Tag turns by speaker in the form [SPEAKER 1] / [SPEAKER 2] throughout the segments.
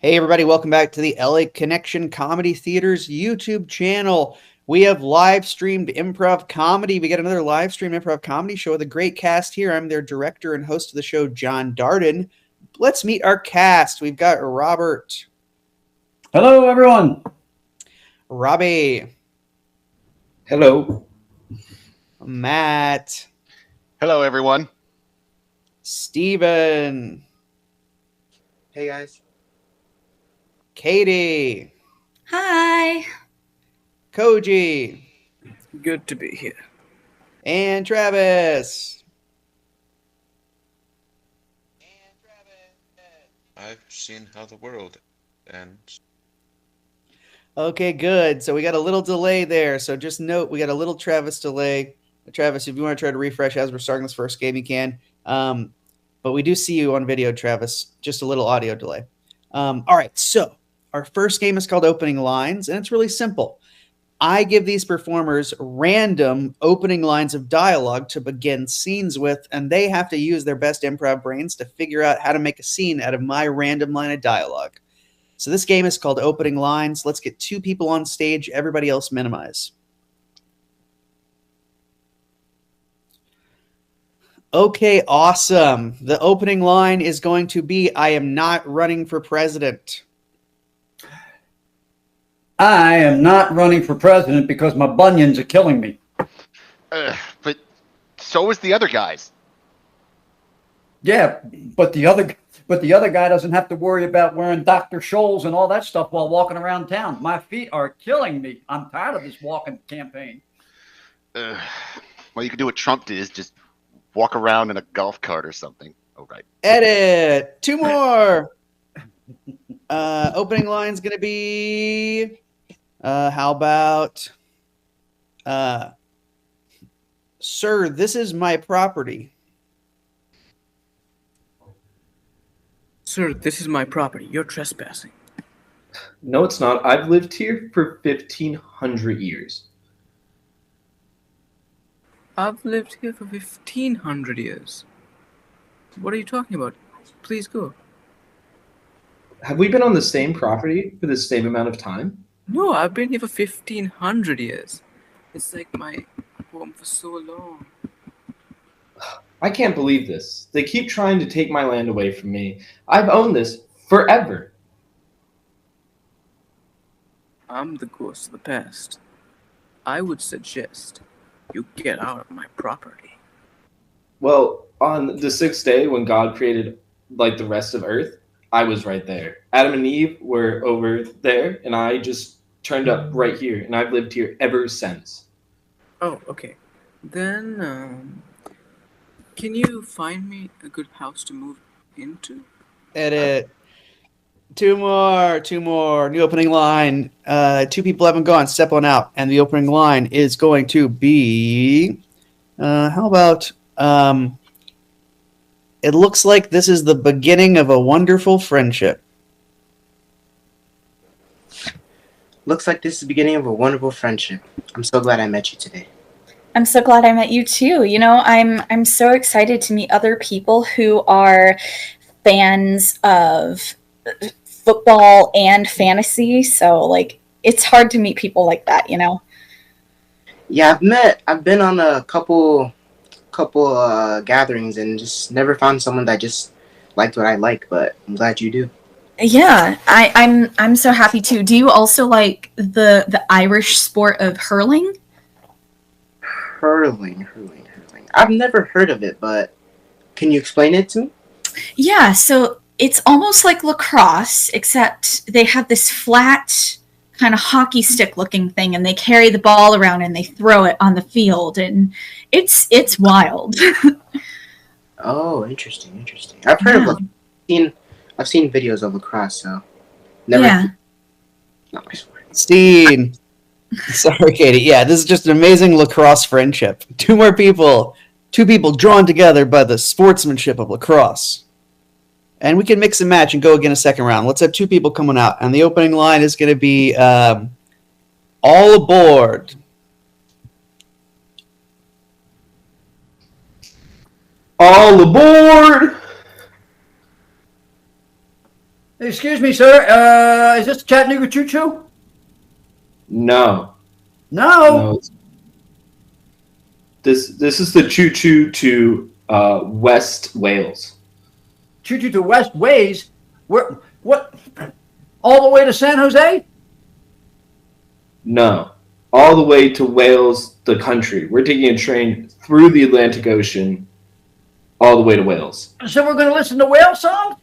[SPEAKER 1] Hey, everybody, welcome back to the LA Connection Comedy Theater's YouTube channel. We have live streamed improv comedy. We got another live stream improv comedy show with a great cast here. I'm their director and host of the show, John Darden. Let's meet our cast. We've got Robert.
[SPEAKER 2] Hello, everyone.
[SPEAKER 1] Robbie.
[SPEAKER 3] Hello.
[SPEAKER 1] Matt.
[SPEAKER 4] Hello, everyone.
[SPEAKER 1] Steven.
[SPEAKER 3] Hey, guys.
[SPEAKER 1] Katie.
[SPEAKER 5] Hi.
[SPEAKER 1] Koji.
[SPEAKER 6] Good to be here.
[SPEAKER 1] And Travis.
[SPEAKER 7] I've seen how the world ends.
[SPEAKER 1] Okay, good. So we got a little delay there. So just note we got a little Travis delay. Travis, if you want to try to refresh as we're starting this first game, you can. But we do see you on video, Travis. Just a little audio delay. All right, so our first game is called Opening Lines, and it's really simple. I give these performers random opening lines of dialogue to begin scenes with, and they have to use their best improv brains to figure out how to make a scene out of my random line of dialogue. So this game is called Opening Lines. Let's get two people on stage. Everybody else minimize. Okay, awesome. The opening line is going to be, I am not running for president.
[SPEAKER 2] I am not running for president because my bunions are killing me.
[SPEAKER 4] But so is the other guys.
[SPEAKER 2] Yeah, but the other guy doesn't have to worry about wearing Dr. Scholl's and all that stuff while walking around town. My feet are killing me. I'm tired of this walking campaign.
[SPEAKER 4] Well, you can do what Trump did, is just walk around in a golf cart or something. Oh, right.
[SPEAKER 1] Edit. Two more. Opening line's going to be, how about, sir, this is my property.
[SPEAKER 6] Sir, this is my property. You're trespassing.
[SPEAKER 3] No, it's not. I've lived here for 1,500 years.
[SPEAKER 6] I've lived here for 1,500 years. What are you talking about? Please go.
[SPEAKER 3] Have we been on the same property for the same amount of time?
[SPEAKER 6] No, I've been here for 1,500 years. It's like my home for so long.
[SPEAKER 3] I can't believe this. They keep trying to take my land away from me. I've owned this forever.
[SPEAKER 6] I'm the ghost of the past. I would suggest you get out of my property.
[SPEAKER 3] Well, on the sixth day when God created like the rest of Earth, I was right there. Adam and Eve were over there, and I just turned up right here, and I've lived here ever since.
[SPEAKER 6] Oh, okay. Then, can you find me a good house to move into?
[SPEAKER 1] Edit. Two more. New opening line. Two people haven't gone. Step on out. And the opening line is going to be, how about, it looks like this is the beginning of a wonderful friendship.
[SPEAKER 8] Looks like this is the beginning of a wonderful friendship. I'm so glad I met you today.
[SPEAKER 5] I'm so glad I met you too. You know, I'm so excited to meet other people who are fans of football and fantasy. So like it's hard to meet people like that, you know.
[SPEAKER 8] Yeah, I've been on a couple gatherings and just never found someone that just liked what I like, but I'm glad you do.
[SPEAKER 5] Yeah, I'm so happy too. Do you also like the Irish sport of hurling?
[SPEAKER 8] Hurling. I've never heard of it, but can you explain it to me?
[SPEAKER 5] Yeah, so it's almost like lacrosse, except they have this flat kind of hockey stick looking thing, and they carry the ball around and they throw it on the field, and it's wild.
[SPEAKER 8] Oh, interesting. I've heard of I've seen videos of lacrosse, so never.
[SPEAKER 5] Yeah.
[SPEAKER 8] Not my sport.
[SPEAKER 1] Steen. Sorry, Katie. Yeah, this is just an amazing lacrosse friendship. Two more people. Two people drawn together by the sportsmanship of lacrosse. And we can mix and match and go again a second round. Let's have two people coming out. And the opening line is going to be, all aboard.
[SPEAKER 3] All aboard!
[SPEAKER 2] Excuse me, sir. Is this the Chattanooga Choo Choo?
[SPEAKER 3] No,
[SPEAKER 2] No.
[SPEAKER 3] no. This is the choo choo to West Wales.
[SPEAKER 2] Choo Choo to West Ways. Where? What? All the way to San Jose?
[SPEAKER 3] No, all the way to Wales, the country. We're taking a train through the Atlantic Ocean, all the way to Wales.
[SPEAKER 2] So we're going to listen to whale songs?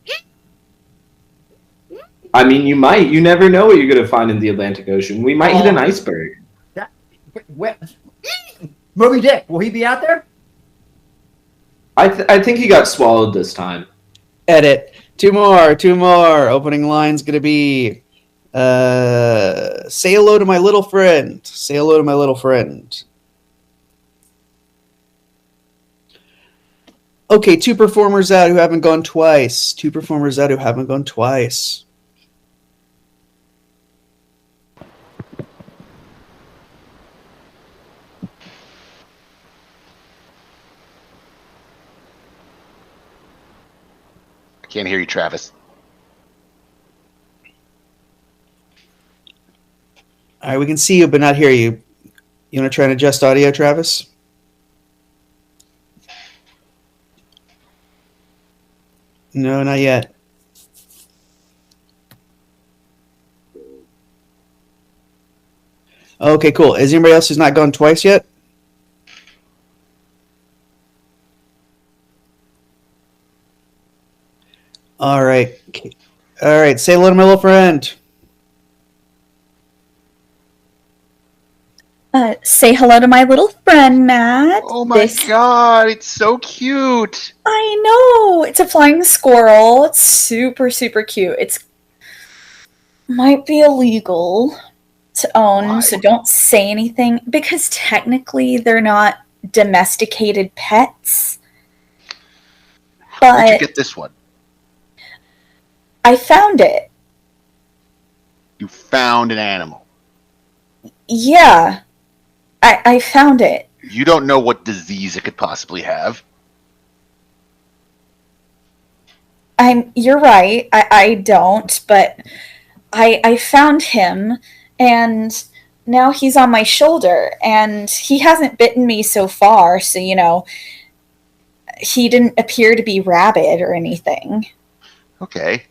[SPEAKER 3] I mean, you might. You never know what you're going to find in the Atlantic Ocean. We might hit an iceberg.
[SPEAKER 2] Moby Dick, will he be out there?
[SPEAKER 3] I think he got swallowed this time.
[SPEAKER 1] Edit. Two more. Opening line's gonna be say hello to my little friend. Say hello to my little friend. Okay, two performers out who haven't gone twice.
[SPEAKER 4] I can't hear you, Travis.
[SPEAKER 1] All right, we can see you but not hear you. You want to try and adjust audio, Travis? No, not yet. Okay, cool. Is anybody else who's not gone twice yet? All right. All right. Say hello to my little friend.
[SPEAKER 5] Say hello to my little friend, Matt.
[SPEAKER 4] Oh my god, it's so cute.
[SPEAKER 5] I know. It's a flying squirrel. It's super, super cute. It's might be illegal to own,
[SPEAKER 4] Why?
[SPEAKER 5] so don't say anything because technically they're not domesticated pets.
[SPEAKER 4] Where'd you
[SPEAKER 5] But
[SPEAKER 4] get this one?
[SPEAKER 5] I found it.
[SPEAKER 4] You found an animal.
[SPEAKER 5] Yeah. I found it.
[SPEAKER 4] You don't know what disease it could possibly have.
[SPEAKER 5] You're right. I don't, but I found him and now he's on my shoulder and he hasn't bitten me so far, so he didn't appear to be rabid or anything.
[SPEAKER 4] Okay.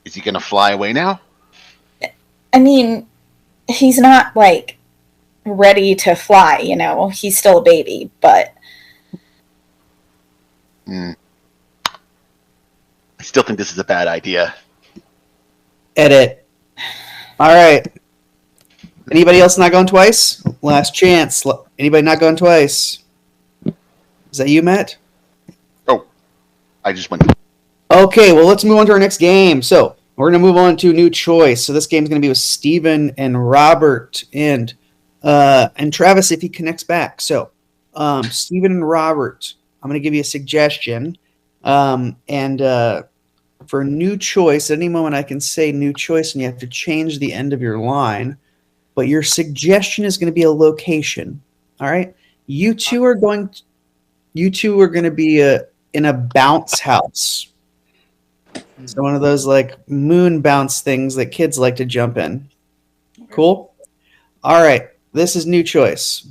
[SPEAKER 4] Is he gonna fly away now?
[SPEAKER 5] I mean, he's not ready to fly, he's still a baby, but
[SPEAKER 4] I still think this is a bad idea.
[SPEAKER 1] Edit. All right. Anybody else not going twice? Last chance. Anybody not going twice? Is that you, Matt?
[SPEAKER 4] Oh, I just went.
[SPEAKER 1] Okay, well, let's move on to our next game. So we're going to move on to a new choice. So this game is going to be with Steven and Robert and Travis if he connects back. So Steven and Robert, I'm going to give you a suggestion. For a new choice, at any moment I can say new choice and you have to change the end of your line. But your suggestion is going to be a location. All right? You two are going to be in a bounce house. So one of those moon bounce things that kids like to jump in. Cool? All right. This is new choice.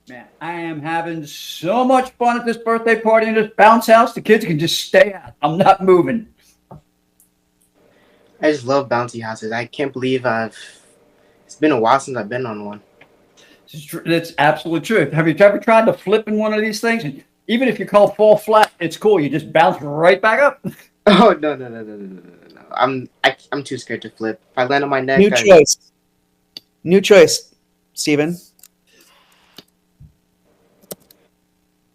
[SPEAKER 2] Man, I am having so much fun at this birthday party in this bounce house. The kids can just stay out. I'm not moving.
[SPEAKER 8] I just love bouncy houses. I can't believe it's been a while since I've been on one.
[SPEAKER 2] That's absolutely true. Have you ever tried to flip in one of these things? Even if you fall flat, it's cool. You just bounce right back up.
[SPEAKER 8] Oh no. I'm too scared to flip. If I land on my neck.
[SPEAKER 1] New choice, Steven.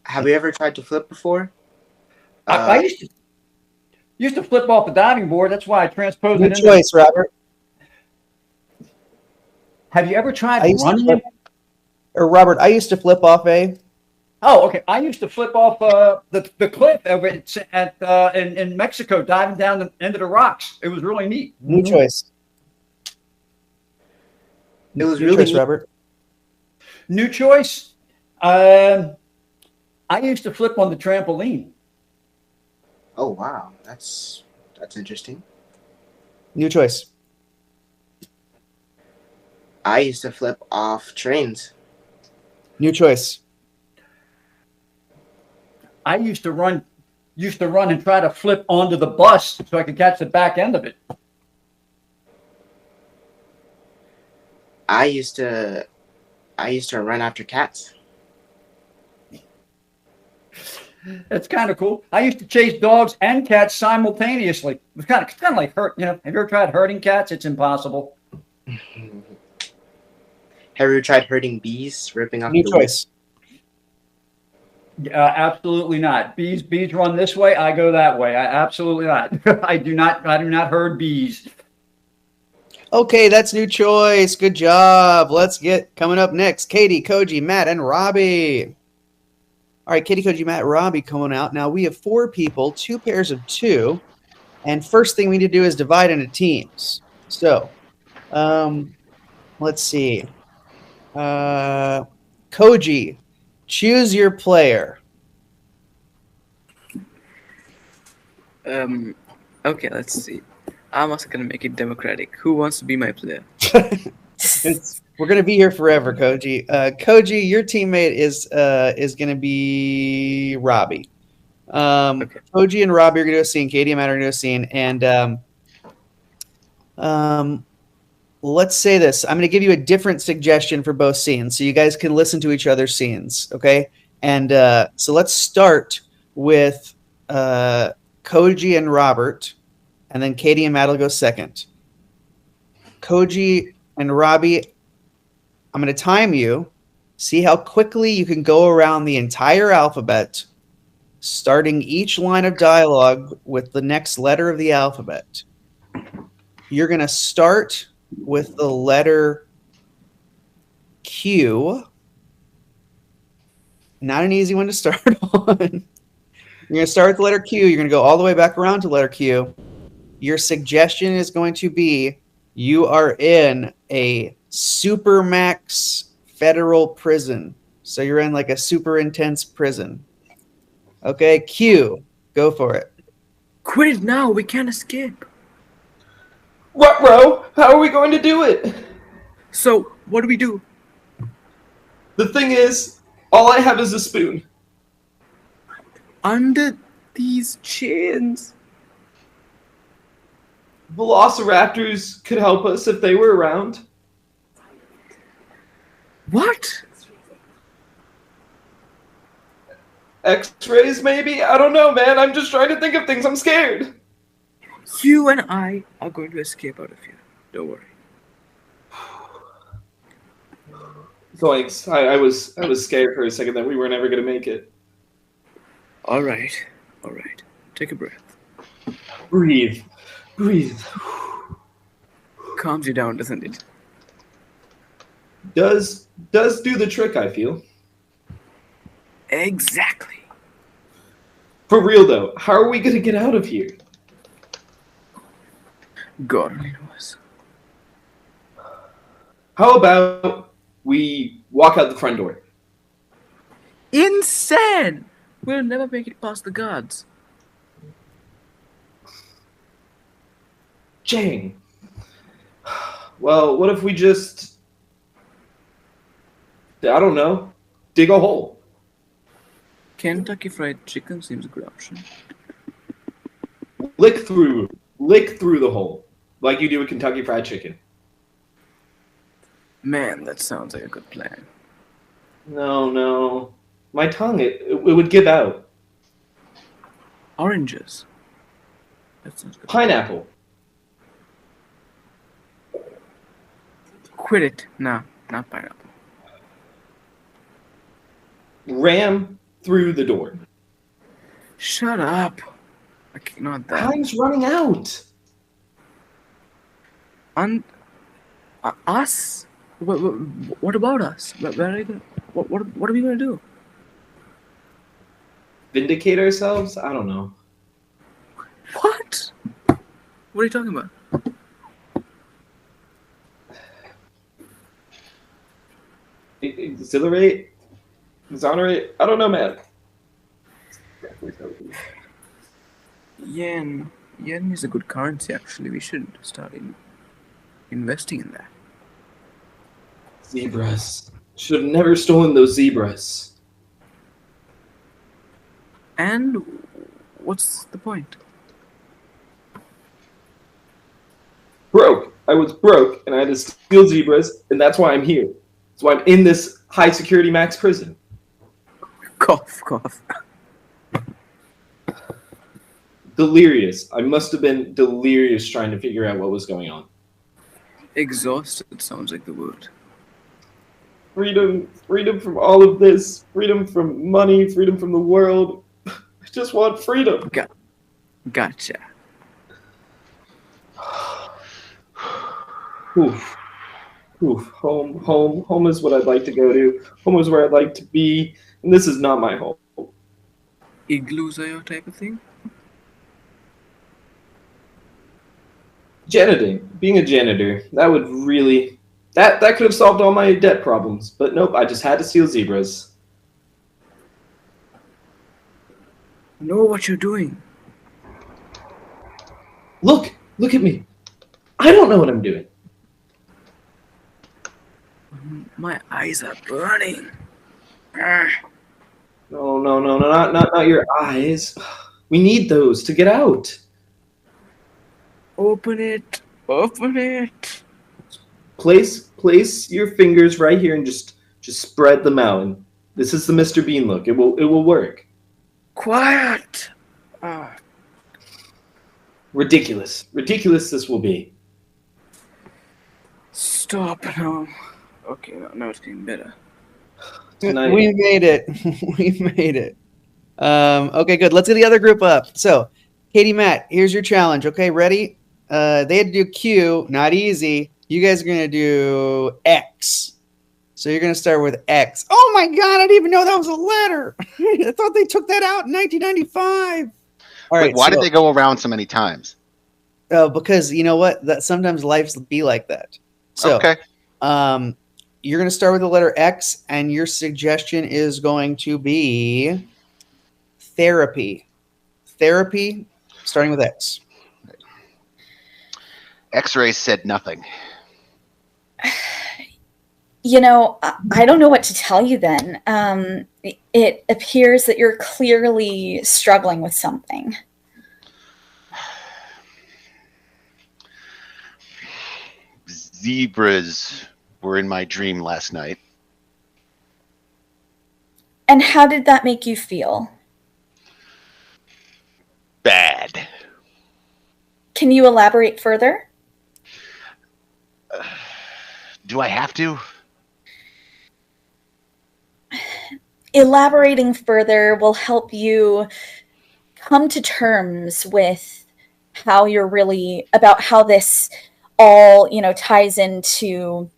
[SPEAKER 8] Have you ever tried to flip before?
[SPEAKER 2] I used to flip off the diving board. That's why I transposed
[SPEAKER 1] New
[SPEAKER 2] it.
[SPEAKER 1] choice, Robert.
[SPEAKER 2] Have you ever tried running?
[SPEAKER 1] Robert, I used to flip off a.
[SPEAKER 2] Oh, okay. I used to flip off the cliff over in Mexico, diving down into the rocks. It was really neat.
[SPEAKER 1] New choice.
[SPEAKER 8] It was
[SPEAKER 1] New
[SPEAKER 8] really
[SPEAKER 1] choice,
[SPEAKER 8] neat.
[SPEAKER 1] Robert.
[SPEAKER 2] New choice. I used to flip on the trampoline.
[SPEAKER 8] Oh wow, that's interesting.
[SPEAKER 1] New choice.
[SPEAKER 8] I used to flip off trains.
[SPEAKER 1] New choice.
[SPEAKER 2] I used to run and try to flip onto the bus so I could catch the back end of it.
[SPEAKER 8] I used to run after cats.
[SPEAKER 2] It's kind of cool. I used to chase dogs and cats simultaneously. It was kind of like hurt. You know, have you ever tried hurting cats? It's impossible.
[SPEAKER 8] Have you ever tried hurting bees, ripping off
[SPEAKER 1] New
[SPEAKER 8] the
[SPEAKER 1] choice.
[SPEAKER 2] Absolutely not. Bees run this way. I go that way. I absolutely not. I do not herd bees.
[SPEAKER 1] Okay, that's new choice. Good job. Let's get coming up next. Katie, Koji, Matt, and Robbie. All right, Katie, Koji, Matt, Robbie coming out. Now we have 4 people, 2 pairs of 2. And first thing we need to do is divide into teams. So, let's see. Koji, choose your player.
[SPEAKER 6] Okay, let's see. I'm also gonna make it democratic. Who wants to be my player?
[SPEAKER 1] We're gonna be here forever, Koji. Koji, your teammate is gonna be Robbie.
[SPEAKER 6] Okay.
[SPEAKER 1] Koji and Robbie are gonna do a scene. Katie and Matt are gonna do a scene, and let's say this. I'm gonna give you a different suggestion for both scenes, so you guys can listen to each other's scenes. Okay, and so let's start with Koji and Robert, and then Katie and Matt will go second. Koji and Robbie, I'm going to time you. See how quickly you can go around the entire alphabet, starting each line of dialogue with the next letter of the alphabet. You're going to start with the letter Q. Not an easy one to start on. You're going to start with the letter Q. You're going to go all the way back around to letter Q. Your suggestion is going to be you are in a supermax federal prison. So you're in like a super intense prison. Okay, Q. Go for it.
[SPEAKER 6] Quit it now. We can't escape.
[SPEAKER 3] What, bro? How are we going to do it?
[SPEAKER 6] So what do we do?
[SPEAKER 3] The thing is, all I have is a spoon.
[SPEAKER 6] Under these chains.
[SPEAKER 3] Velociraptors could help us if they were around.
[SPEAKER 6] What?
[SPEAKER 3] X-rays, maybe? I don't know, man. I'm just trying to think of things. I'm scared.
[SPEAKER 6] You and I are going to escape out of here. Don't worry.
[SPEAKER 3] Thanks. I was scared for a second that we were never going to make it.
[SPEAKER 6] All right. Take a breath.
[SPEAKER 3] Breathe.
[SPEAKER 6] Calms you down, doesn't it?
[SPEAKER 3] Does do the trick, I feel.
[SPEAKER 6] Exactly.
[SPEAKER 3] For real, though, how are we going to get out of here?
[SPEAKER 6] God only knows.
[SPEAKER 3] How about we walk out the front door?
[SPEAKER 6] Insane! We'll never make it past the guards.
[SPEAKER 3] Jang. Well, what if we just... I don't know. Dig a hole.
[SPEAKER 6] Kentucky Fried Chicken seems a good option.
[SPEAKER 3] Lick through the hole. Like you do with Kentucky Fried Chicken.
[SPEAKER 6] Man, that sounds like a good plan.
[SPEAKER 3] No. My tongue, it would give out.
[SPEAKER 6] Oranges. That sounds good.
[SPEAKER 3] Pineapple.
[SPEAKER 6] Quit it. No, not pineapple.
[SPEAKER 3] Ram through the door.
[SPEAKER 6] Shut up. Okay, not that.
[SPEAKER 3] Time's running out.
[SPEAKER 6] Us? What about us? Where are you gonna, what are we going to do?
[SPEAKER 3] Vindicate ourselves? I don't know.
[SPEAKER 6] What? What are you talking about?
[SPEAKER 3] Exhilarate? Exonerate? I don't know, man.
[SPEAKER 6] Yen. Yen is a good currency, actually. We should start investing in that.
[SPEAKER 3] Zebras. Should have never stolen those zebras.
[SPEAKER 6] And what's the point?
[SPEAKER 3] Broke. I was broke, and I had to steal zebras, and that's why I'm here. That's why I'm in this high security max prison.
[SPEAKER 6] Cough, cough.
[SPEAKER 3] Delirious. I must have been delirious trying to figure out what was going on.
[SPEAKER 6] Exhausted sounds like the word.
[SPEAKER 3] Freedom. Freedom from all of this. Freedom from money. Freedom from the world. I just want freedom.
[SPEAKER 6] Gotcha.
[SPEAKER 3] Oof. Oof. Home is what I'd like to go to. Home is where I'd like to be. And this is not my home.
[SPEAKER 6] Igloos are your type of thing?
[SPEAKER 3] Janiting. Being a janitor. That would really... That could have solved all my debt problems. But nope, I just had to steal zebras.
[SPEAKER 6] Know what you're doing.
[SPEAKER 3] Look at me. I don't know what I'm doing.
[SPEAKER 6] My eyes are burning. Ah.
[SPEAKER 3] No, not your eyes. We need those to get out.
[SPEAKER 6] Open it. Open it.
[SPEAKER 3] Place your fingers right here and just spread them out. And this is the Mr. Bean look. It will work.
[SPEAKER 6] Quiet. Ah.
[SPEAKER 3] Ridiculous this will be.
[SPEAKER 6] Stop now. Okay, now it's getting better.
[SPEAKER 3] Tonight.
[SPEAKER 1] We made it. We made it. Okay, good. Let's get the other group up. So, Katie, Matt, here's your challenge. Okay, ready? They had to do Q, not easy. You guys are going to do X. So you're going to start with X. Oh my God, I didn't even know that was a letter. I thought they took that out in 1995. All right.
[SPEAKER 4] Wait, why did they go around so many times?
[SPEAKER 1] Because you know what? That sometimes lives be like that. So,
[SPEAKER 4] okay.
[SPEAKER 1] You're going to start with the letter X, and your suggestion is going to be therapy. Therapy, starting with X.
[SPEAKER 4] X-rays said nothing.
[SPEAKER 5] You know, I don't know what to tell you then. It appears that you're clearly struggling with something.
[SPEAKER 4] Zebras were in my dream last night.
[SPEAKER 5] And how did that make you feel?
[SPEAKER 4] Bad.
[SPEAKER 5] Can you elaborate further?
[SPEAKER 4] Do I have to?
[SPEAKER 5] Elaborating further will help you come to terms with how you're really about how this all, ties into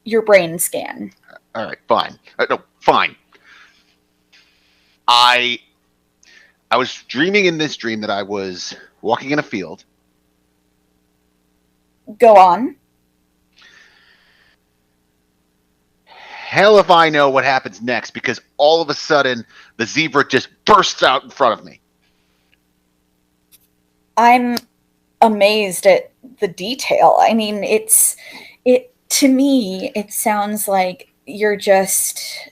[SPEAKER 5] your brain scan.
[SPEAKER 4] All right, fine. No, fine. I was dreaming in this dream that I was walking in a field.
[SPEAKER 5] Go on.
[SPEAKER 4] Hell if I know what happens next, because all of a sudden the zebra just bursts out in front of me.
[SPEAKER 5] I'm amazed at the detail. I mean, to me, it sounds like you're just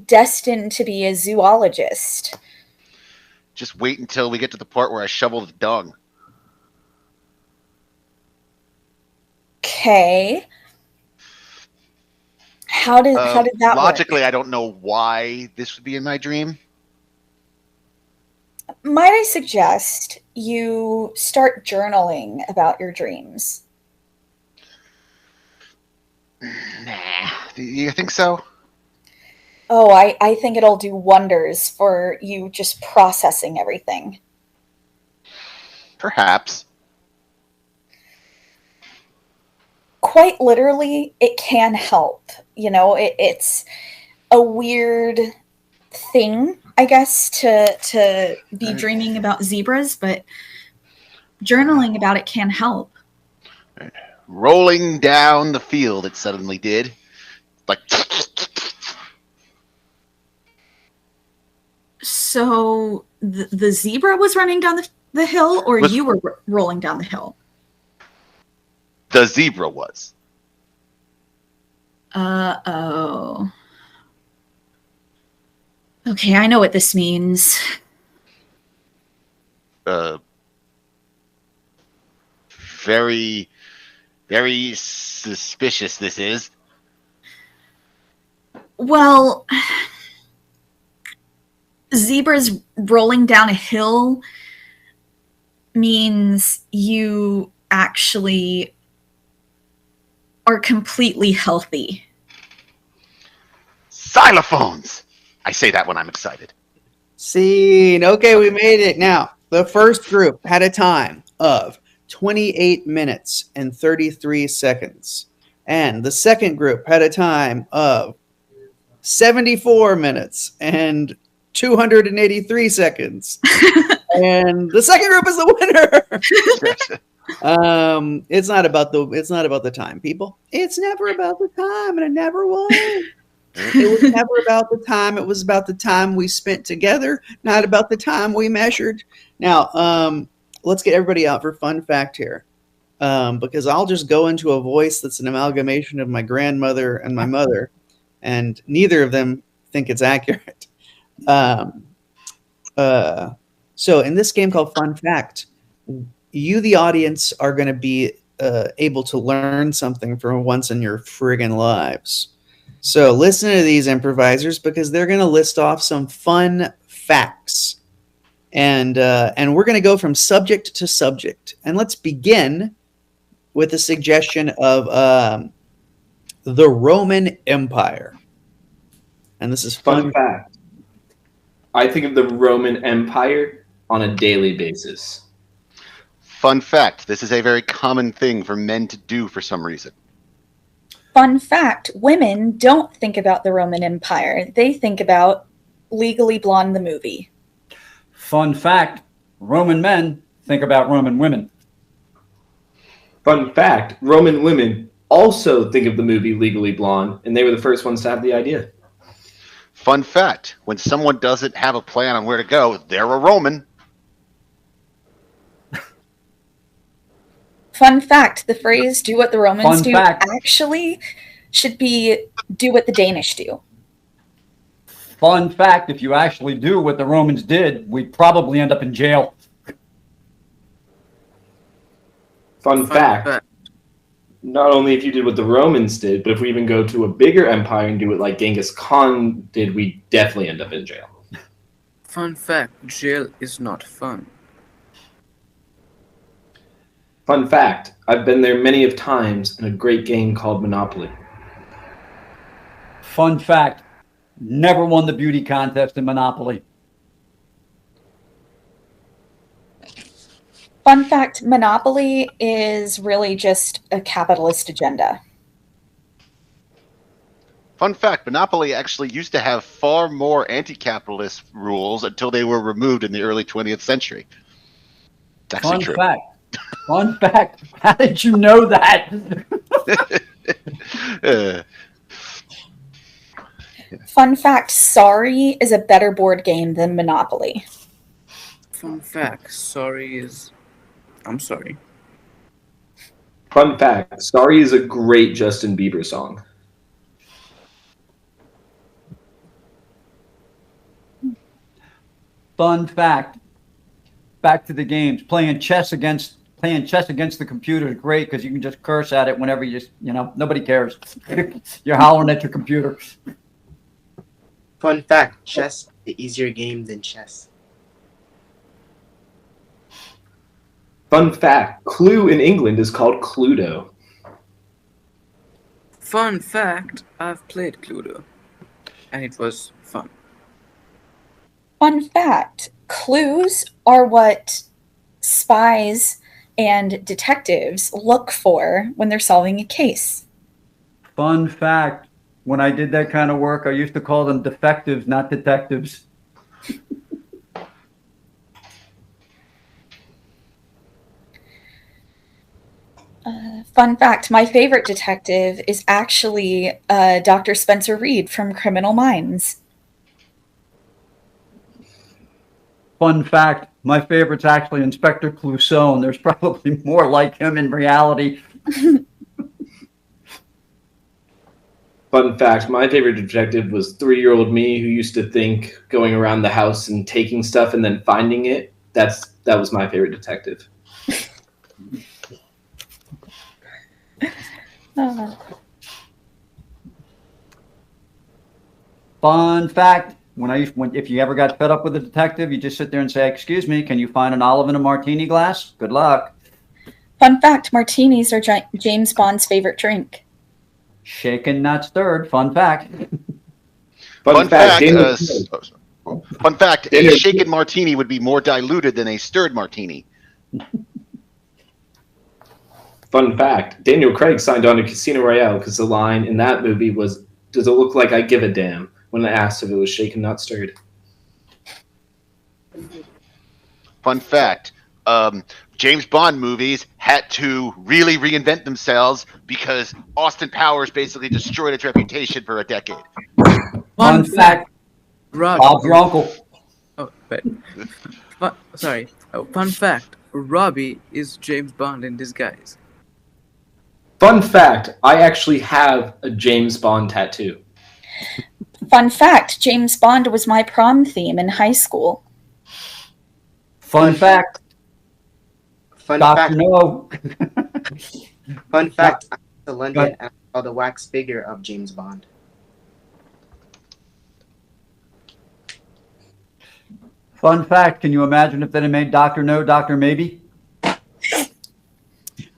[SPEAKER 5] destined to be a zoologist.
[SPEAKER 4] Just wait until we get to the part where I shovel the dung.
[SPEAKER 5] Okay. How did that
[SPEAKER 4] logically,
[SPEAKER 5] work?
[SPEAKER 4] I don't know why this would be in my dream.
[SPEAKER 5] Might I suggest you start journaling about your dreams?
[SPEAKER 4] Nah, you think so?
[SPEAKER 5] Oh, I think it'll do wonders for you just processing everything.
[SPEAKER 4] Perhaps.
[SPEAKER 5] Quite literally, it can help. It's a weird thing, I guess, to be dreaming about zebras, but journaling about it can help.
[SPEAKER 4] Rolling down the field, it suddenly did. Like.
[SPEAKER 5] So the zebra was running down the the hill, or
[SPEAKER 4] Was-
[SPEAKER 5] you were rolling down the hill?
[SPEAKER 4] The zebra was.
[SPEAKER 5] Oh. Okay, I know what this means.
[SPEAKER 4] Very, very suspicious this is.
[SPEAKER 5] Well, zebras rolling down a hill means you actually are completely healthy.
[SPEAKER 4] Xylophones! I say that when I'm excited.
[SPEAKER 1] Scene. Okay, we made it. Now, the first group had a time of 28 minutes and 33 seconds. And the second group had a time of 74 minutes and 283 seconds. And the second group is the winner. It's not about the time, people. It's never about the time, and it never was. It was never about the time. It was about the time we spent together, not about the time we measured. Now, let's get everybody out for fun fact here, because I'll just go into a voice that's an amalgamation of my grandmother and my mother, and neither of them think it's accurate. So in this game called Fun Fact, you, the audience, are going to be able to learn something for once in your friggin' lives. So listen to these improvisers, because they're going to list off some fun facts. And we're going to go from subject to subject. And let's begin with a suggestion of the Roman Empire. And this is
[SPEAKER 3] Fun fact. I think of the Roman Empire on a daily basis.
[SPEAKER 4] Fun fact, this is a very common thing for men to do for some reason.
[SPEAKER 5] Fun fact, women don't think about the Roman Empire. They think about Legally Blonde the movie.
[SPEAKER 2] Fun fact, Roman men think about Roman women.
[SPEAKER 3] Fun fact, Roman women also think of the movie Legally Blonde, and they were the first ones to have the idea.
[SPEAKER 4] Fun fact, when someone doesn't have a plan on where to go, they're a Roman.
[SPEAKER 5] Fun fact, the phrase "do what the Romans
[SPEAKER 2] Fun
[SPEAKER 5] do"
[SPEAKER 2] fact.
[SPEAKER 5] actually should be "do what the Danish do."
[SPEAKER 2] Fun fact, if you actually do what the Romans did, we'd probably end up in jail.
[SPEAKER 3] Fun fact, not only if you did what the Romans did, but if we even go to a bigger empire and do it like Genghis Khan did, we definitely end up in jail.
[SPEAKER 6] Fun fact, jail is not fun.
[SPEAKER 3] Fun fact, I've been there many of times in a great game called Monopoly.
[SPEAKER 2] Fun fact, never won the beauty contest in Monopoly.
[SPEAKER 5] Fun fact, Monopoly is really just a capitalist agenda.
[SPEAKER 4] Fun fact, Monopoly actually used to have far more anti-capitalist rules until they were removed in the early 20th century. It's actually
[SPEAKER 2] Fun
[SPEAKER 4] true.
[SPEAKER 2] fact. Fun fact. How did you know that?
[SPEAKER 5] Fun fact, Sorry is a better board game than Monopoly.
[SPEAKER 6] Fun fact, sorry is... I'm sorry.
[SPEAKER 3] Fun fact, Sorry is a great Justin Bieber song.
[SPEAKER 2] Fun fact. Back to the games. Playing chess against the computer is great because you can just curse at it whenever nobody cares. You're hollering at your computer.
[SPEAKER 8] Fun fact, chess is an easier game than chess.
[SPEAKER 3] Fun fact, Clue in England is called Cluedo.
[SPEAKER 6] Fun fact, I've played Cluedo, and it was fun.
[SPEAKER 5] Fun fact, clues are what spies and detectives look for when they're solving a case.
[SPEAKER 2] Fun fact. When I did that kind of work, I used to call them defectives, not detectives.
[SPEAKER 5] Fun fact, my favorite detective is actually Dr. Spencer Reed from Criminal Minds.
[SPEAKER 2] Fun fact, my favorite's actually Inspector Clouseau, and there's probably more like him in reality.
[SPEAKER 3] Fun fact, my favorite detective was 3-year-old me who used to think going around the house and taking stuff and then finding it. That was my favorite detective.
[SPEAKER 2] Fun fact, if you ever got fed up with a detective, you just sit there and say, "Excuse me, can you find an olive in a martini glass? Good luck."
[SPEAKER 5] Fun fact, martinis are James Bond's favorite drink.
[SPEAKER 2] Shaken, not stirred. Fun fact.
[SPEAKER 4] Fun fact,
[SPEAKER 3] Daniel-
[SPEAKER 4] fun fact, a
[SPEAKER 3] Daniel-
[SPEAKER 4] shaken martini would be more diluted than a stirred martini.
[SPEAKER 3] Fun fact, Daniel Craig signed on to Casino Royale because the line in that movie was, "Does it look like I give a damn?" when I asked if it was shaken, not stirred.
[SPEAKER 4] Fun fact, James Bond movies had to really reinvent themselves because Austin Powers basically destroyed its reputation for a decade.
[SPEAKER 2] Fun fact,
[SPEAKER 6] Robbie.
[SPEAKER 2] Bob's your uncle.
[SPEAKER 6] Oh, wait. Sorry. Oh, fun fact, Robbie is James Bond in disguise.
[SPEAKER 3] Fun fact, I actually have a James Bond tattoo.
[SPEAKER 5] Fun fact, James Bond was my prom theme in high school.
[SPEAKER 2] Fun fact,
[SPEAKER 8] Fun
[SPEAKER 2] Dr.
[SPEAKER 8] fact.
[SPEAKER 2] No.
[SPEAKER 8] Fun fact. I went to London and saw the wax figure of James Bond.
[SPEAKER 2] Fun fact, can you imagine if they had made Dr. No, Dr. Maybe?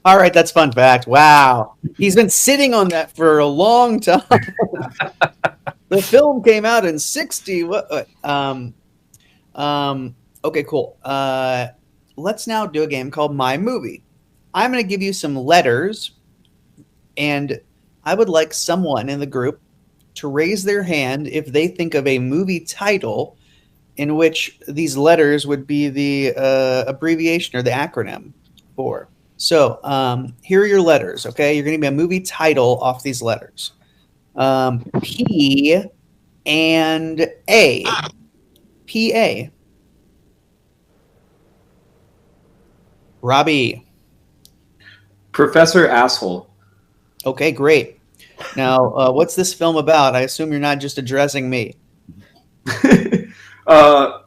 [SPEAKER 1] All right, that's fun fact. Wow. He's been sitting on that for a long time. The film came out in 60. Okay, cool. Let's now do a game called My Movie. I'm going to give you some letters, and I would like someone in the group to raise their hand if they think of a movie title in which these letters would be the abbreviation or the acronym for. So here are your letters, okay? You're going to be a movie title off these letters. P and A. P-A. Robbie.
[SPEAKER 3] Professor Asshole.
[SPEAKER 1] Okay, great. Now, what's this film about? I assume you're not just addressing me.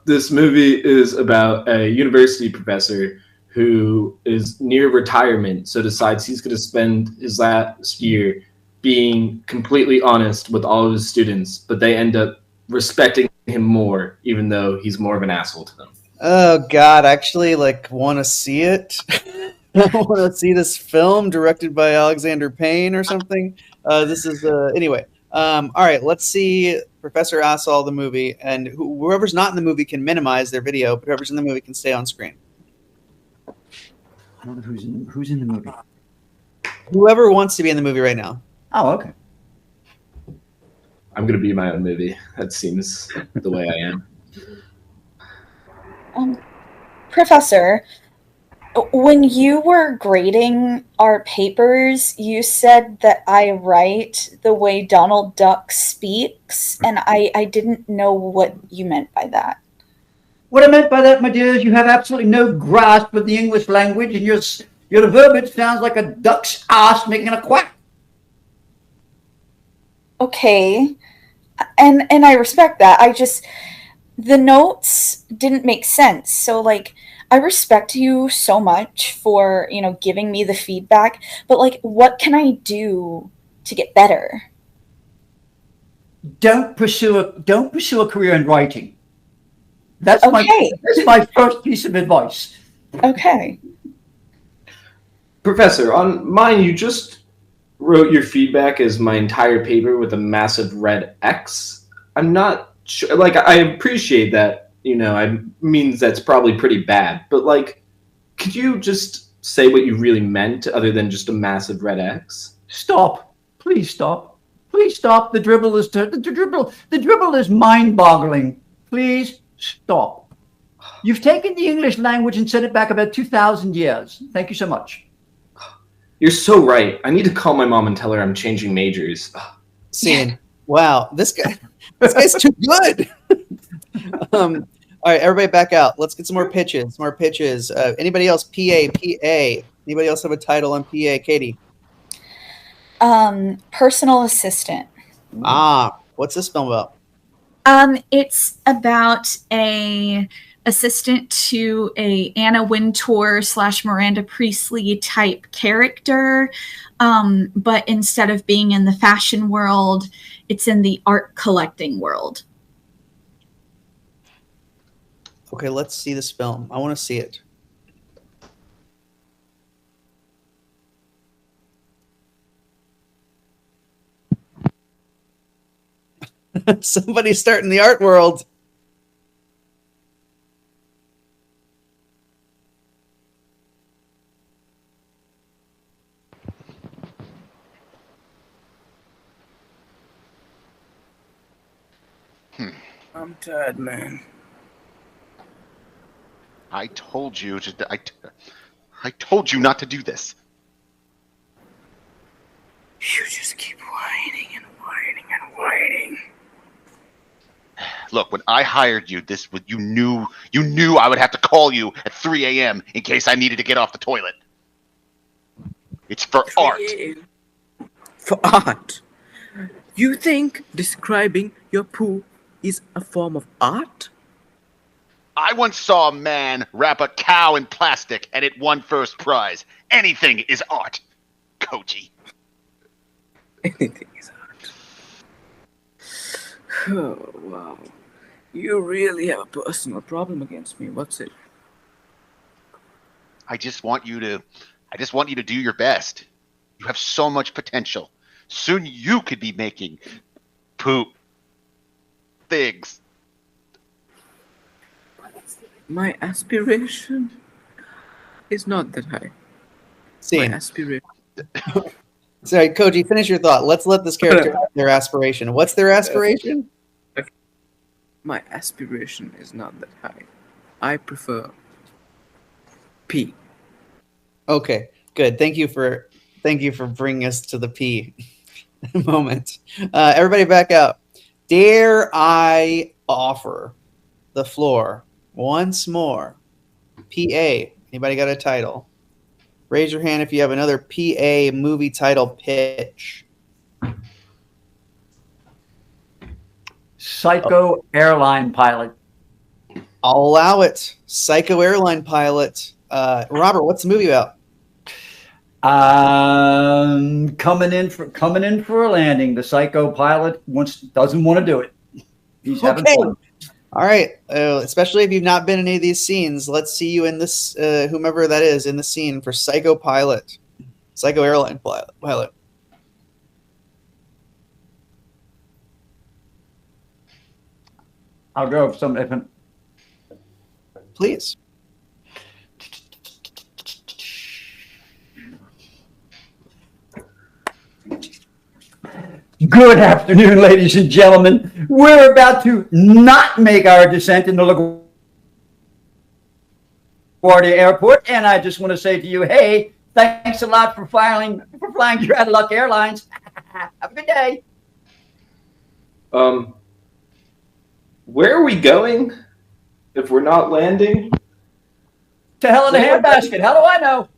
[SPEAKER 3] This movie is about a university professor who is near retirement, so decides he's going to spend his last year being completely honest with all of his students, but they end up respecting him more, even though he's more of an asshole to them.
[SPEAKER 1] Oh, God, I actually, want to see it. I want to see this film directed by Alexander Payne or something. Anyway. All right, let's see Professor Asshole, the movie, and whoever's not in the movie can minimize their video, but whoever's in the movie can stay on screen.
[SPEAKER 2] I don't know who's in the movie.
[SPEAKER 1] Whoever wants to be in the movie right now.
[SPEAKER 2] Oh, okay.
[SPEAKER 3] I'm going to be my own movie. That seems the way I am.
[SPEAKER 5] Professor, when you were grading our papers, you said that I write the way Donald Duck speaks, and I didn't know what you meant by that.
[SPEAKER 2] What I meant by that, my dear, is you have absolutely no grasp of the English language, and your verbiage sounds like a duck's ass making a quack.
[SPEAKER 5] Okay, and I respect that. The notes didn't make sense. So, I respect you so much for, giving me the feedback, but, what can I do to get better?
[SPEAKER 2] Don't pursue a career in writing. That's
[SPEAKER 5] Okay.
[SPEAKER 2] my first piece of advice.
[SPEAKER 5] Okay.
[SPEAKER 3] Professor, on mine, you just wrote your feedback as my entire paper with a massive red X. I'm not sure. I appreciate that. I means that's probably pretty bad. But could you just say what you really meant, other than just a massive red X?
[SPEAKER 2] Stop! Please stop! Please stop! The dribble is mind-boggling. Please stop. You've taken the English language and sent it back about 2,000 years. Thank you so much.
[SPEAKER 3] You're so right. I need to call my mom and tell her I'm changing majors.
[SPEAKER 1] Scene. Wow, this guy's too good. All right, everybody back out. Let's get some more pitches. More pitches. Anybody else? PA, PA. Anybody else have a title on PA? Katie.
[SPEAKER 5] Personal assistant.
[SPEAKER 1] What's this film about?
[SPEAKER 5] It's about a assistant to a Anna Wintour / Miranda Priestley type character, but instead of being in the fashion world, it's in the art collecting world.
[SPEAKER 1] Okay, let's see this film. I want to see it. Somebody's starting the art world.
[SPEAKER 6] I'm tired, man.
[SPEAKER 4] I told you to. I told you not to do this.
[SPEAKER 6] You just keep whining and whining and whining.
[SPEAKER 4] Look, when I hired you, you knew I would have to call you at 3 a.m. in case I needed to get off the toilet. It's for art.
[SPEAKER 6] For art? You think describing your poo is a form of art?
[SPEAKER 4] I once saw a man wrap a cow in plastic and it won first prize. Anything is art, Koji.
[SPEAKER 6] Anything is art. Oh, wow. You really have a personal problem against me. What's it?
[SPEAKER 4] I just want you to do your best. You have so much potential. Soon you could be making poop things.
[SPEAKER 6] My aspiration is not that high.
[SPEAKER 1] See.
[SPEAKER 6] My aspiration.
[SPEAKER 1] Sorry, Koji, finish your thought. Let's let this character have their aspiration. What's their aspiration?
[SPEAKER 6] My aspiration is not that high. I prefer P.
[SPEAKER 1] Okay, good. Thank you for bringing us to the P moment. Everybody back out. Dare I offer the floor once more? PA. Anybody got a title? Raise your hand if you have another PA movie title pitch.
[SPEAKER 2] Psycho airline pilot.
[SPEAKER 1] I'll allow it. Psycho airline pilot. Robert, what's the movie about?
[SPEAKER 2] Coming in for a landing. The psycho pilot doesn't want to do it. He's having fun.
[SPEAKER 1] All right. Especially if you've not been in any of these scenes, let's see you in this, whomever that is, in the scene for Psycho Pilot. Psycho Airline Pilot.
[SPEAKER 2] I'll go for something different.
[SPEAKER 1] Please.
[SPEAKER 2] Good afternoon, ladies and gentlemen. We're about to not make our descent into LaGuardia Airport, and I just want to say to you, hey, thanks a lot for flying your Out of Luck Airlines. Have a good day.
[SPEAKER 3] Where are we going if we're not landing?
[SPEAKER 2] To hell in a handbasket. How do I know?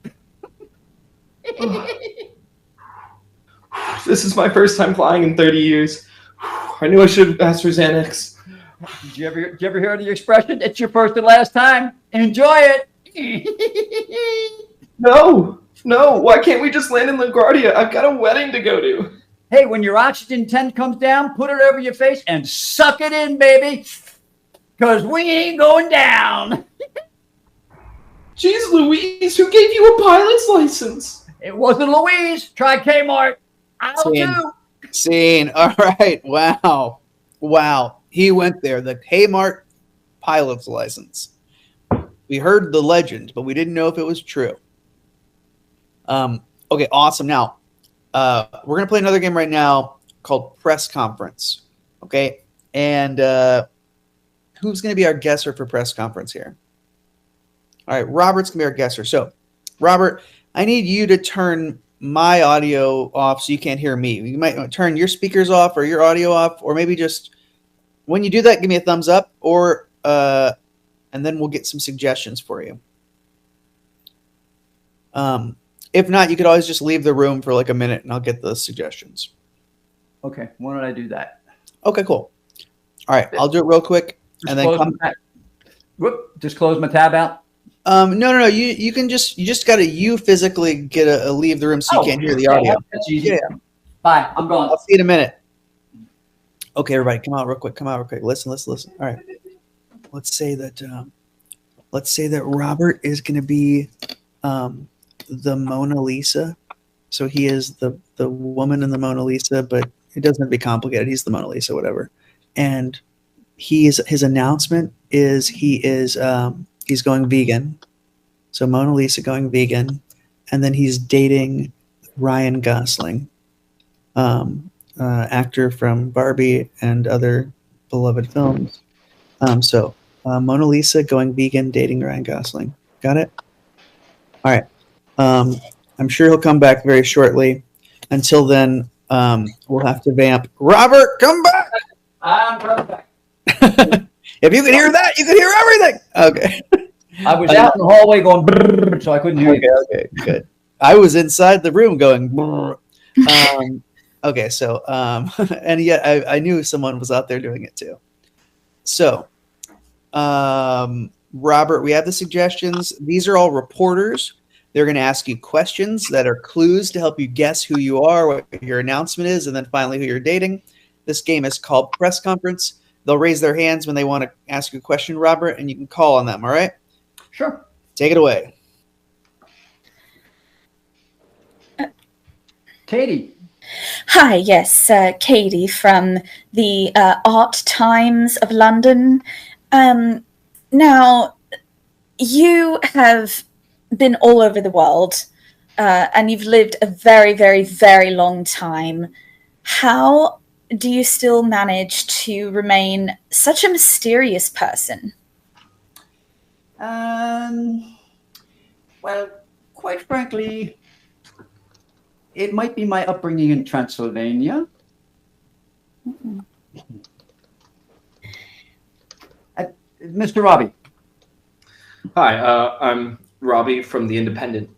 [SPEAKER 3] This is my first time flying in 30 years. I knew I should have asked for Xanax.
[SPEAKER 2] Did you ever hear the expression, it's your first and last time? Enjoy it.
[SPEAKER 3] No. Why can't we just land in LaGuardia? I've got a wedding to go to.
[SPEAKER 2] Hey, when your oxygen tank comes down, put it over your face and suck it in, baby. Because we ain't going down.
[SPEAKER 3] Jeez Louise, who gave you a pilot's license?
[SPEAKER 2] It wasn't Louise. Try Kmart. I'll do.
[SPEAKER 1] Scene. All right. Wow. He went there. The Kmart pilot's license. We heard the legend, but we didn't know if it was true. Okay, awesome. Now, we're going to play another game right now called Press Conference. Okay? And who's going to be our guesser for Press Conference here? All right, Robert's going to be our guesser. So, Robert, I need you to turn my audio off so you can't hear me. You might turn your speakers off or your audio off, or maybe just when you do that, give me a thumbs up, or and then we'll get some suggestions for you. If not, you could always just leave the room for like a minute, and I'll get the suggestions.
[SPEAKER 2] Okay, why don't I do that?
[SPEAKER 1] Okay, cool. All right, I'll do it real quick, and then come.
[SPEAKER 2] Just close my tab out.
[SPEAKER 1] No. You can just gotta physically get a leave the room so you can't hear the audio.
[SPEAKER 2] That's easy.
[SPEAKER 1] Yeah.
[SPEAKER 2] Bye. I'm gone.
[SPEAKER 1] I'll see you in a minute. Okay, everybody, come out real quick. Listen. All right. Let's say that Robert is gonna be the Mona Lisa. So he is the woman in the Mona Lisa, but it doesn't have to be complicated. He's the Mona Lisa, whatever. And his announcement is he's going vegan. So Mona Lisa going vegan, and then he's dating Ryan Gosling, actor from Barbie and other beloved films. So Mona Lisa going vegan, dating Ryan Gosling. Got it? All right. I'm sure he'll come back very shortly. Until then, we'll have to vamp. Robert, come back!
[SPEAKER 2] I'm coming back.
[SPEAKER 1] If you can hear that, you can hear everything. Okay.
[SPEAKER 2] I was out in the hallway going brrr, so I couldn't hear you.
[SPEAKER 1] Okay, good. I was inside the room going brrr. Okay, so and yet I knew someone was out there doing it too. So, Robert, we have the suggestions. These are all reporters. They're going to ask you questions that are clues to help you guess who you are, what your announcement is, and then finally who you're dating. This game is called Press Conference. They'll raise their hands when they want to ask you a question, Robert, and you can call on them, all right?
[SPEAKER 2] Sure.
[SPEAKER 1] Take it away.
[SPEAKER 2] Katie.
[SPEAKER 5] Hi, yes, Katie from the Art Times of London. Now, you have been all over the world, and you've lived a very, very, very long time. How do you still manage to remain such a mysterious person?
[SPEAKER 2] Well, quite frankly, it might be my upbringing in Transylvania. Mr. Robbie.
[SPEAKER 3] Hi, I'm Robbie from The Independent.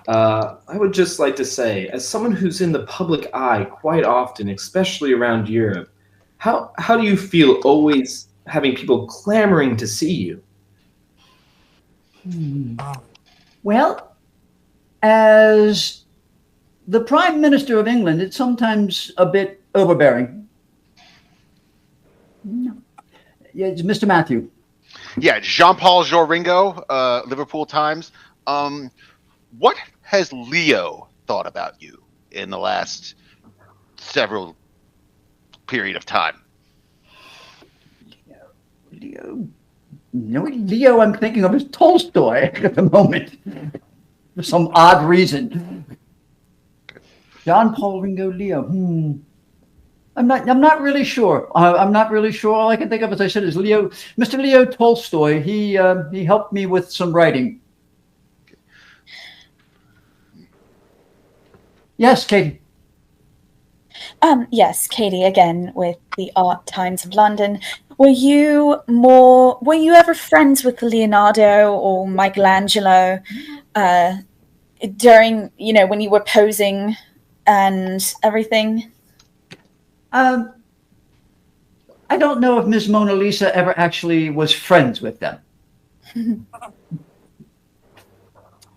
[SPEAKER 3] I would just like to say, as someone who's in the public eye quite often, especially around Europe, how do you feel always having people clamoring to see you?
[SPEAKER 2] Well, as the Prime Minister of England, it's sometimes a bit overbearing. No. Yeah, it's Mr. Matthew.
[SPEAKER 4] Yeah, Jean-Paul Joringo, Liverpool Times. What has Leo thought about you in the last several period of time?
[SPEAKER 2] Leo, no, Leo I'm thinking of is Tolstoy at the moment, for some odd reason. John Paul Ringo Leo. I'm not really sure. I'm not really sure. All I can think of, as I said, is Leo, Mr. Leo Tolstoy. He helped me with some writing. Yes, Katie.
[SPEAKER 5] Yes, Katie, again with the Art Times of London. Were you ever friends with Leonardo or Michelangelo during, when you were posing and everything?
[SPEAKER 2] I don't know if Miss Mona Lisa ever actually was friends with them.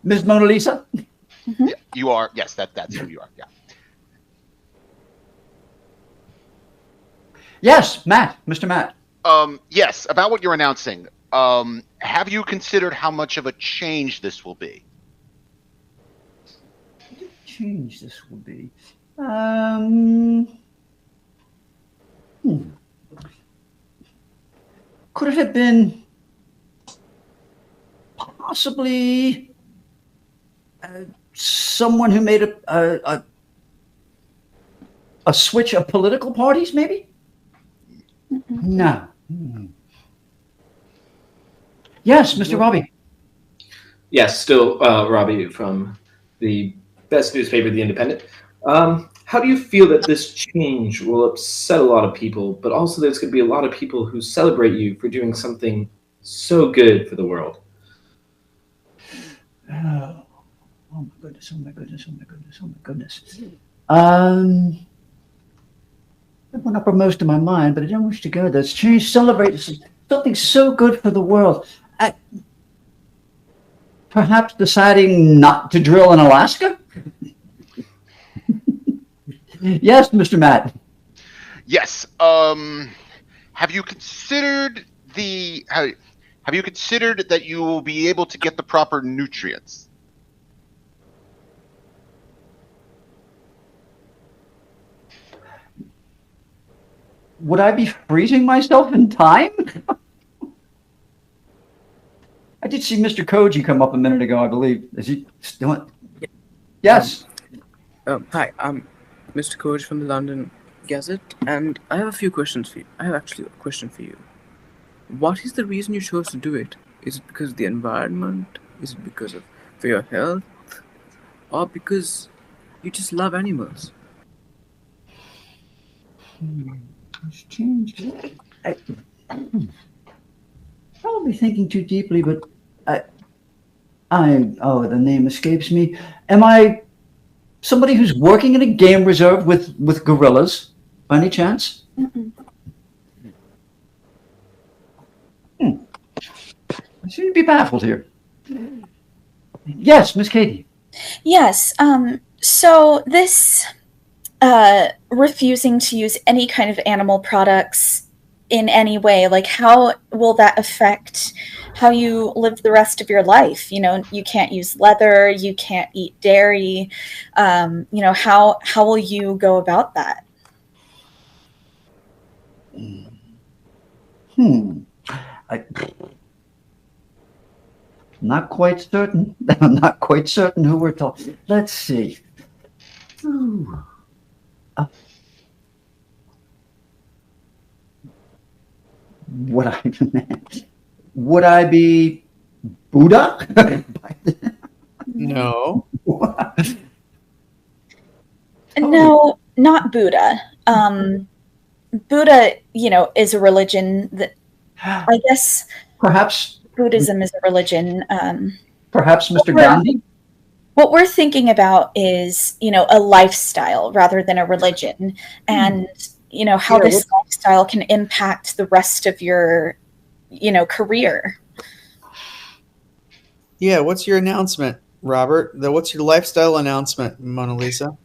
[SPEAKER 2] Miss Mona Lisa?
[SPEAKER 4] Yeah, you are. Yes, that's who you are. Yeah.
[SPEAKER 2] Yes, Matt, Mr. Matt.
[SPEAKER 4] Yes, about what you're announcing. Have you considered how much of a change this will be?
[SPEAKER 2] Change this will be. Could it have been possibly someone who made a switch of political parties, maybe? No. Yes, Mr. Robbie.
[SPEAKER 3] Yes, still Robbie from the best newspaper, The Independent. How do you feel that this change will upset a lot of people, but also there's going to be a lot of people who celebrate you for doing something so good for the world?
[SPEAKER 2] Oh my goodness! Oh my goodness! Oh my goodness! Oh my goodness! Um, that went uppermost in my mind, but I don't wish to go there. It's change, celebrate something so good for the world. I, perhaps deciding not to drill in Alaska. Yes, Mr. Matt.
[SPEAKER 4] Yes. Have you considered have you considered that you will be able to get the proper nutrients?
[SPEAKER 2] Would I be freezing myself in time? I did see Mr. Koji come up a minute ago, I believe. Is he still? Yes.
[SPEAKER 6] Hi, I'm Mr. Coach from the London Gazette, and I have a few questions for you. I have actually a question for you. What is the reason you chose to do it? Is it because of the environment? Is it because of for your health? Or because you just love animals?
[SPEAKER 2] It's changed. I, probably thinking too deeply, but oh, the name escapes me. Am I somebody who's working in a game reserve with gorillas, by any chance?
[SPEAKER 5] Mm-mm.
[SPEAKER 2] I seem to be baffled here. Yes, Miss Katie.
[SPEAKER 5] Yes. So this refusing to use any kind of animal products in any way, like how will that affect how you live the rest of your life? You know, you can't use leather, you can't eat dairy. You know, how will you go about that?
[SPEAKER 2] I, not quite certain. I'm not quite certain who we're talking. Let's see. Ooh. Would I would I be Buddha?
[SPEAKER 1] No.
[SPEAKER 5] No, not Buddha. Buddha, you know, is a religion that I guess
[SPEAKER 2] Perhaps
[SPEAKER 5] Buddhism is a religion.
[SPEAKER 2] perhaps Mr. Gandhi?
[SPEAKER 5] What we're thinking about is, you know, a lifestyle rather than a religion, and you know how
[SPEAKER 1] Yeah,
[SPEAKER 5] this lifestyle can impact the rest of your, you know, career.
[SPEAKER 1] Yeah, what's your announcement, Robert? What's your lifestyle announcement, Mona Lisa?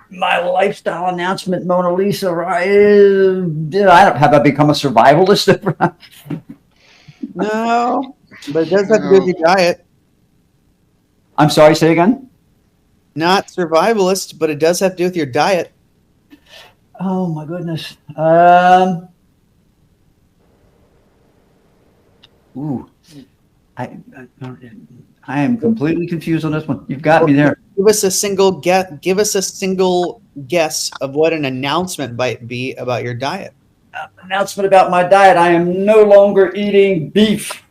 [SPEAKER 2] My lifestyle announcement, Mona Lisa. I don't have I become a survivalist?
[SPEAKER 1] No, but it does have to do with your diet.
[SPEAKER 2] I'm sorry. Say again.
[SPEAKER 1] Not survivalist, but it does have to do with your diet.
[SPEAKER 2] Oh my goodness. Ooh, I, I am completely confused on this one. You've got me there.
[SPEAKER 1] Give us a single get. Give us a single guess of what an announcement might be about your diet.
[SPEAKER 2] Announcement about my diet. I am no longer eating beef.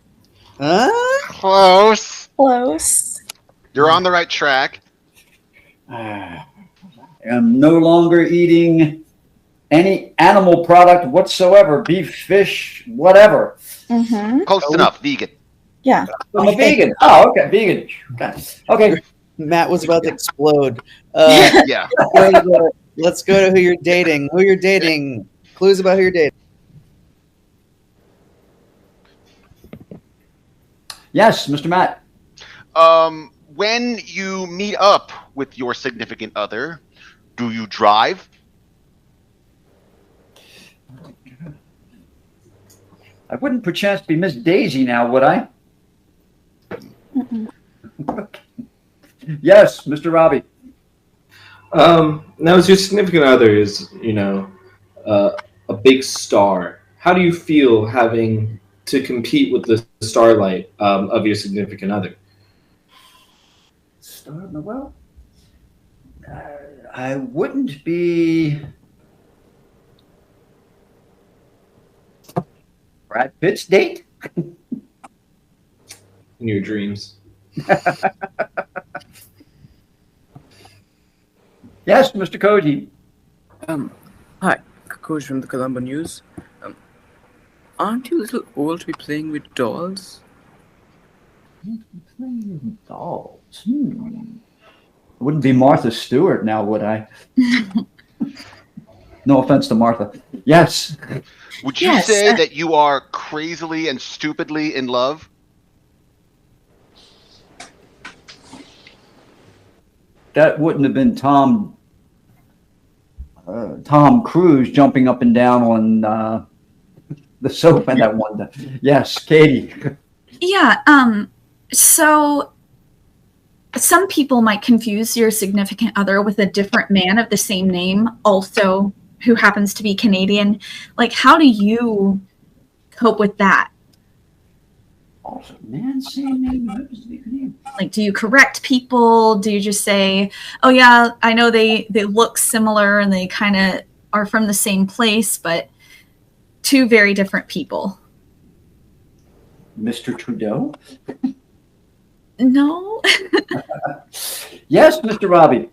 [SPEAKER 4] Close.
[SPEAKER 5] Close.
[SPEAKER 4] You're on the right track.
[SPEAKER 2] I am no longer eating any animal product whatsoever. Beef, fish, whatever.
[SPEAKER 5] Mm-hmm.
[SPEAKER 4] Close enough. Vegan.
[SPEAKER 5] Yeah.
[SPEAKER 2] I'm a vegan. Oh, okay, vegan. Okay.
[SPEAKER 1] Matt was about to explode.
[SPEAKER 4] Yeah.
[SPEAKER 1] Let's go to who you're dating. Who you're dating. Clues about who you're dating.
[SPEAKER 2] Yes, Mr. Matt.
[SPEAKER 4] When you meet up with your significant other, do you drive?
[SPEAKER 2] I wouldn't perchance be Miss Daisy now, would I? Yes, Mr. Robbie.
[SPEAKER 3] Now, as your significant other is, a big star, how do you feel having to compete with the starlight of your significant other?
[SPEAKER 2] Star in the well? I wouldn't be Brad Pitt's date.
[SPEAKER 3] In your dreams.
[SPEAKER 2] Yes, Mr. Koji.
[SPEAKER 6] Hi, Coach from the Colombo News. Aren't you a little old to be playing with dolls?
[SPEAKER 2] Playing with dolls. Wouldn't be Martha Stewart now, would I? No offense to Martha. Yes.
[SPEAKER 4] Would you
[SPEAKER 5] Yes,
[SPEAKER 4] say that you are crazily and stupidly in love?
[SPEAKER 2] That wouldn't have been Tom Cruise jumping up and down on the sofa that one day. Yes, Katie.
[SPEAKER 5] Yeah. So some people might confuse your significant other with a different man of the same name, also who happens to be Canadian. Like, how do you cope with that?
[SPEAKER 2] Also, man, same name happens to be Canadian.
[SPEAKER 5] Like, do you correct people? Do you just say, "Oh yeah, I know they look similar and they kind of are from the same place, but two very different people"?
[SPEAKER 2] Mr. Trudeau?
[SPEAKER 5] No.
[SPEAKER 2] Yes, Mr. Robbie.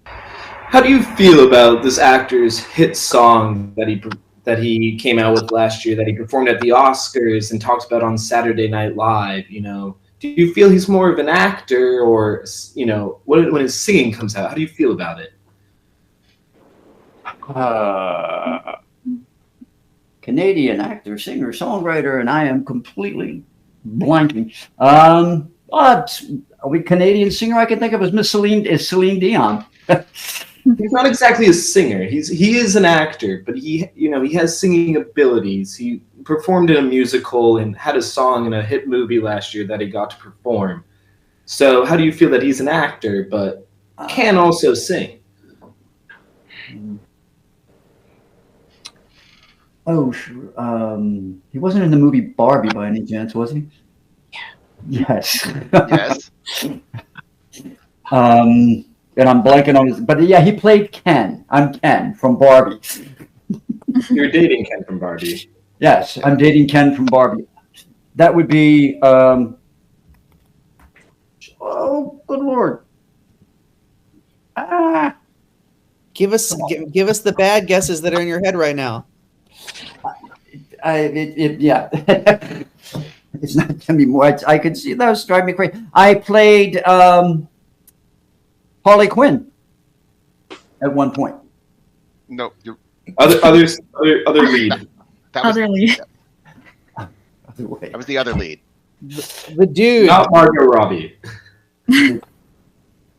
[SPEAKER 3] How do you feel about this actor's hit song that he came out with last year, that he performed at the Oscars and talked about on Saturday Night Live? You know, do you feel he's more of an actor, or when his singing comes out, how do you feel about it?
[SPEAKER 2] Canadian actor, singer, songwriter, and I am completely blanking. A Canadian singer I can think of is Celine Dion.
[SPEAKER 3] He's not exactly a singer. He is an actor, but he has singing abilities. He performed in a musical and had a song in a hit movie last year that he got to perform. So how do you feel that he's an actor but can also sing?
[SPEAKER 2] Oh, sure. He wasn't in the movie Barbie by any chance, was he? Yeah. Yes.
[SPEAKER 4] Yes.
[SPEAKER 2] And I'm blanking on his, but yeah, he played Ken. I'm Ken from Barbie.
[SPEAKER 3] You're dating Ken from Barbie.
[SPEAKER 2] Yes, I'm dating Ken from Barbie. That would be, oh, good Lord.
[SPEAKER 1] Give us the bad guesses that are in your head right now.
[SPEAKER 2] Yeah. It's not going to be more. I could see that was driving me crazy. I played Harley Quinn at one point.
[SPEAKER 4] No, you're
[SPEAKER 3] Other lead.
[SPEAKER 4] that was
[SPEAKER 5] Other lead.
[SPEAKER 2] Other way.
[SPEAKER 4] that was the other lead.
[SPEAKER 1] The dude.
[SPEAKER 3] Not Margot Robbie.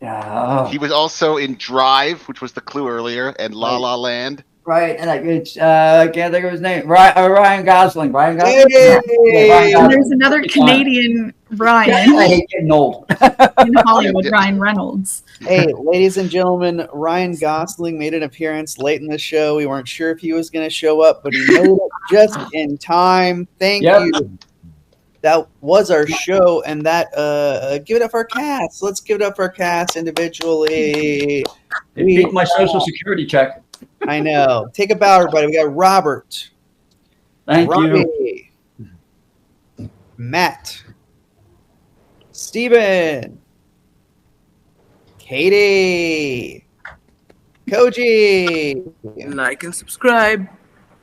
[SPEAKER 2] Yeah.
[SPEAKER 4] He was also in Drive, which was the clue earlier, and La La Land.
[SPEAKER 2] Right, and I can't think of his name. Ryan Gosling. Ryan Gosling.
[SPEAKER 1] Hey!
[SPEAKER 2] Yeah, Ryan
[SPEAKER 5] And
[SPEAKER 2] Gosling.
[SPEAKER 5] there's another Canadian Ryan
[SPEAKER 2] I hate getting old.
[SPEAKER 5] in Hollywood, Ryan Reynolds.
[SPEAKER 1] Hey, ladies and gentlemen, Ryan Gosling made an appearance late in the show. We weren't sure if he was going to show up, but he made it just in time. Thank you. That was our show, and that give it up for our cast. Let's give it up for our cast individually.
[SPEAKER 2] It beat my social security check.
[SPEAKER 1] I know. Take a bow, everybody. We got Robert.
[SPEAKER 2] Thank
[SPEAKER 1] Robbie,
[SPEAKER 2] you.
[SPEAKER 1] Matt. Steven. Katie. Koji.
[SPEAKER 6] Like and subscribe.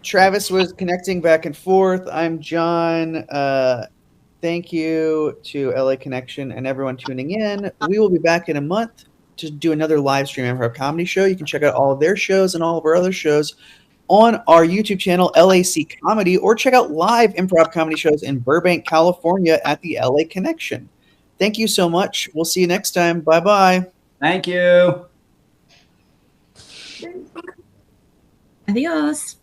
[SPEAKER 1] Travis was connecting back and forth. I'm John. Thank you to LA Connection and everyone tuning in. We will be back in a month to do another live stream of our comedy show. You can check out all of their shows and all of our other shows on our YouTube channel, LAC Comedy, or check out live improv comedy shows in Burbank, California at the LA Connection. Thank you so much. We'll see you next time. Bye-bye.
[SPEAKER 2] Thank you.
[SPEAKER 5] Adios.